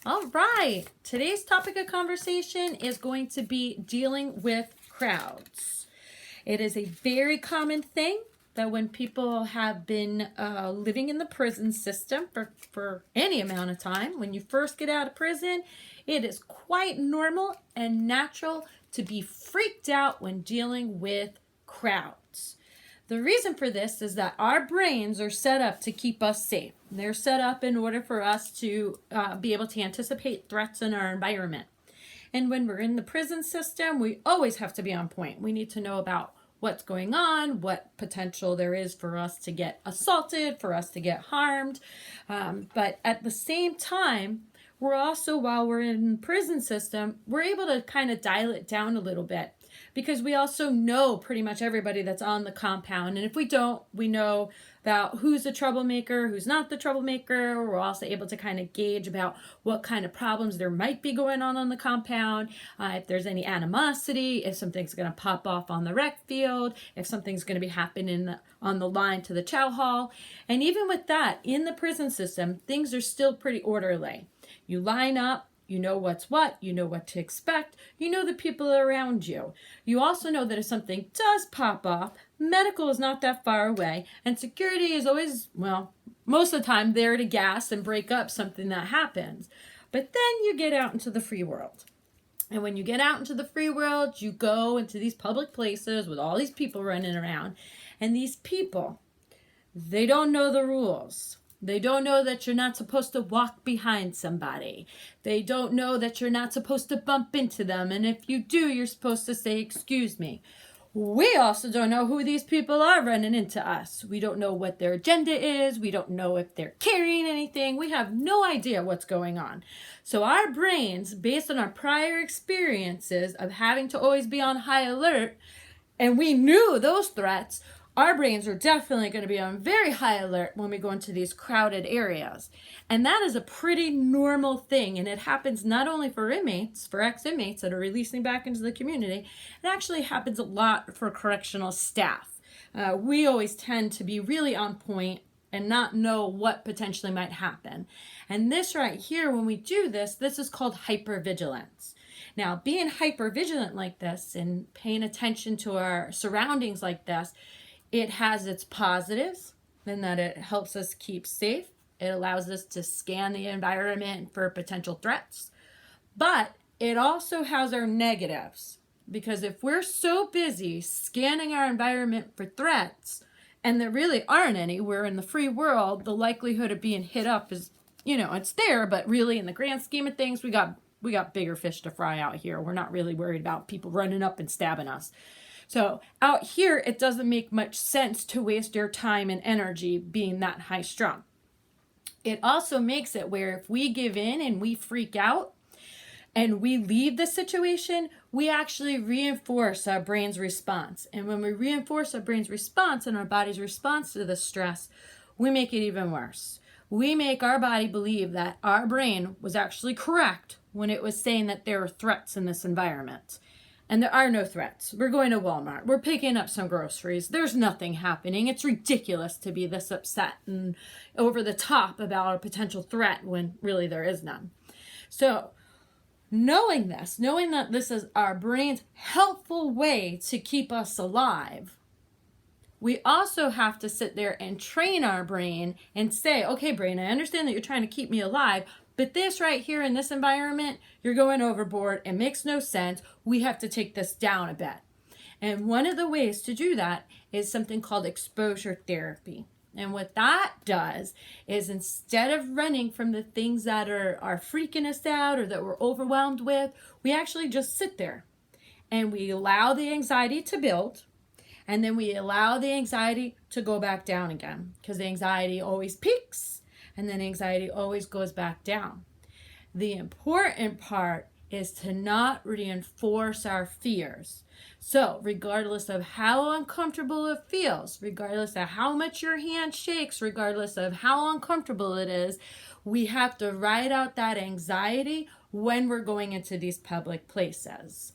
All right, today's topic of conversation is going to be dealing with crowds. It is a very common thing that when people have been living in the prison system for any amount of time, when you first get out of prison, it is quite normal and natural to be freaked out when dealing with crowds. The reason for this is that our brains are set up to keep us safe. They're set up in order for us to be able to anticipate threats in our environment. And when we're in the prison system, we always have to be on point. We need to know about what's going on, what potential there is for us to get assaulted, for us to get harmed. But at the same time, we're also, while we're in the prison system, we're able to kind of dial it down a little bit, because we also know pretty much everybody that's on the compound. And if we don't, we know about who's the troublemaker, who's not the troublemaker. We're also able to kind of gauge about what kind of problems there might be going on the compound, if there's any animosity, if something's going to pop off on the rec field, if something's going to be happening on the line to the chow hall. And even with that, in the prison system, things are still pretty orderly. You line up. You know what's what, you know what to expect, you know the people around you. You also know that if something does pop off, medical is not that far away, and security is always, well, most of the time there to gas and break up something that happens. But then you get out into the free world. And when you get out into the free world, you go into these public places with all these people running around. And these people, they don't know the rules. They don't know that you're not supposed to walk behind somebody. They don't know that you're not supposed to bump into them. And if you do, you're supposed to say, "Excuse me." We also don't know who these people are running into us. We don't know what their agenda is. We don't know if they're carrying anything. We have no idea what's going on. So our brains, based on our prior experiences of having to always be on high alert, and we knew those threats, our brains are definitely going to be on very high alert when we go into these crowded areas. And that is a pretty normal thing. And it happens not only for inmates, for ex-inmates that are releasing back into the community, it actually happens a lot for correctional staff. We always tend to be really on point and not know what potentially might happen. And this right here, when we do this, this is called hypervigilance. Now, being hypervigilant like this and paying attention to our surroundings like this, it has its positives in that it helps us keep safe. It allows us to scan the environment for potential threats. But it also has our negatives, because if we're so busy scanning our environment for threats, and there really aren't any, we're in the free world, the likelihood of being hit up is, it's there, but really in the grand scheme of things, we got bigger fish to fry out here. We're not really worried about people running up and stabbing us. So out here, it doesn't make much sense to waste your time and energy being that high strung. It also makes it where if we give in and we freak out and we leave the situation, we actually reinforce our brain's response. And when we reinforce our brain's response and our body's response to the stress, we make it even worse. We make our body believe that our brain was actually correct when it was saying that there are threats in this environment. And there are no threats. We're going to Walmart. We're picking up some groceries. There's nothing happening. It's ridiculous to be this upset and over the top about a potential threat when really there is none. So knowing that this is our brain's helpful way to keep us alive, we also have to sit there and train our brain and say, "Okay, brain, I understand that you're trying to keep me alive, but this right here in this environment, you're going overboard. It makes no sense. We have to take this down a bit." And one of the ways to do that is something called exposure therapy. And what that does is, instead of running from the things that are freaking us out or that we're overwhelmed with, we actually just sit there and we allow the anxiety to build. And then we allow the anxiety to go back down again, because the anxiety always peaks and then anxiety always goes back down. The important part is to not reinforce our fears. So regardless of how uncomfortable it feels, regardless of how much your hand shakes, regardless of how uncomfortable it is, we have to ride out that anxiety when we're going into these public places.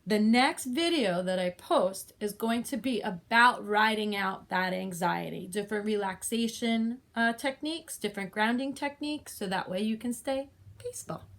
The next video that I post is going to be about riding out that anxiety, different relaxation techniques, different grounding techniques, so that way you can stay baseball.